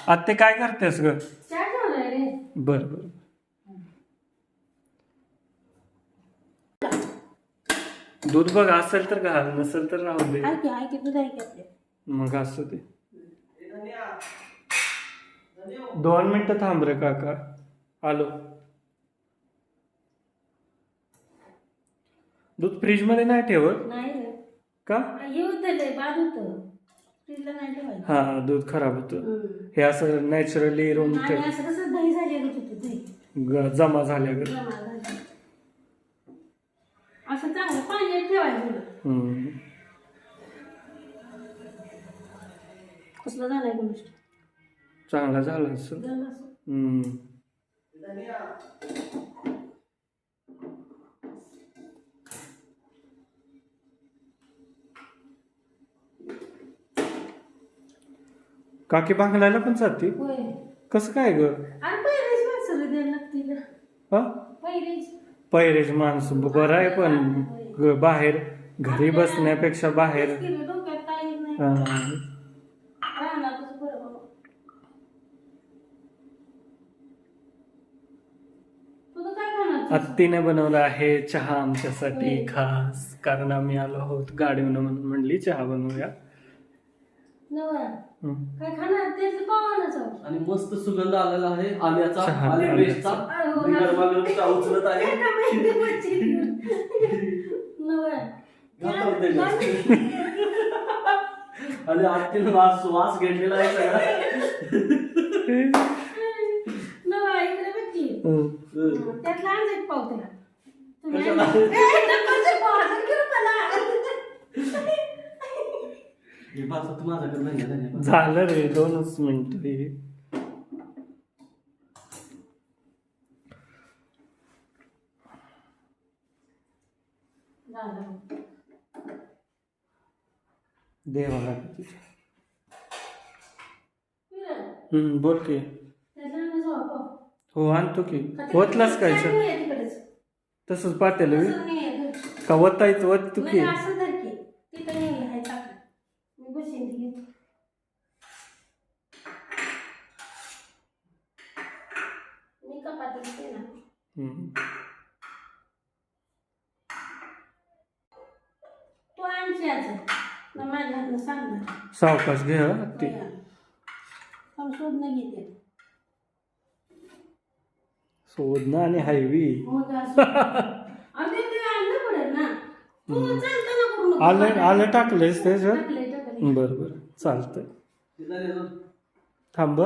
आत्ते काय करतेस ग? चहा ठेवलाय रे. बर बर. दूध बघ असेल तर घाल, नसेल तर राहू दे. आहे की दूध आहे की आपल्या. मग असू दे. 2 मिनिटं थांब रे काका, आलो. दूध फ्रीज मध्ये नाही ठेवत नाही रे. का? हे होतं लय बाद होतं. फ्रीजला नाही ठेवायचं. हा, दूध खराब होतं. हे असं नॅचरली रूम आणि असं कसं दही झालेलं होतं दही. जमा झाल्यावर. जमा झालं. असं चांगलं पाण्यात ठेवायचं. कसलं झालंय गोष्ट. चांगला झाला असं. झालं असं. काकी बांगलायला पण जाते? होय. कसं काय ग? अरे पहिलेच माणसाला द्यायला लागते ना. हा, पहिलेच. पहिरेच माणसं बरं आहे, पण बाहेर घरी बसण्यापेक्षा बाहेर. डोक्यात काही नाही. रानातच बरं बाबा. तुझं काय खाणार? आत्तीने बनवला आहे चहा आमच्यासाठी खास, कारण आम्ही आलो आहोत गाडीवरून, म्हणून म्हणली चहा बनवूया. नवा काय खाणार त्याचं पावानच. आणि मस्त सुगंध आलेला आहे आल्याचा चहा आणि पेस्टचा. मी गरमागरम चहा उचलत आहे. घालतो त्याच्यात. आणि आत्तीनं वास घेतलेला आहे सगळा. नवा इकडे बघ की. त्यातला आज एक पाव त्याला. कशाला? हे पाच तू माझ्याकडे नाही आहे. झालं रे, 2च मिनिट. देवाला बोल की. हो आणतो की. वतलाच काय तसंच पातेल का वतायचं? वत तू की. तू आणशी आज माझ्या हातनं सांगणार. सावकाश घे हा ती. शोधणं घेते. शोधणं आणि हायवी. मग असं. अरे ते आणलं पडेल ना. तू चालताना करू नको. आलं टाकलंयस त्याच्यात? टाकलंय. बरं बरं चालतंय. तिला देतो. थांब.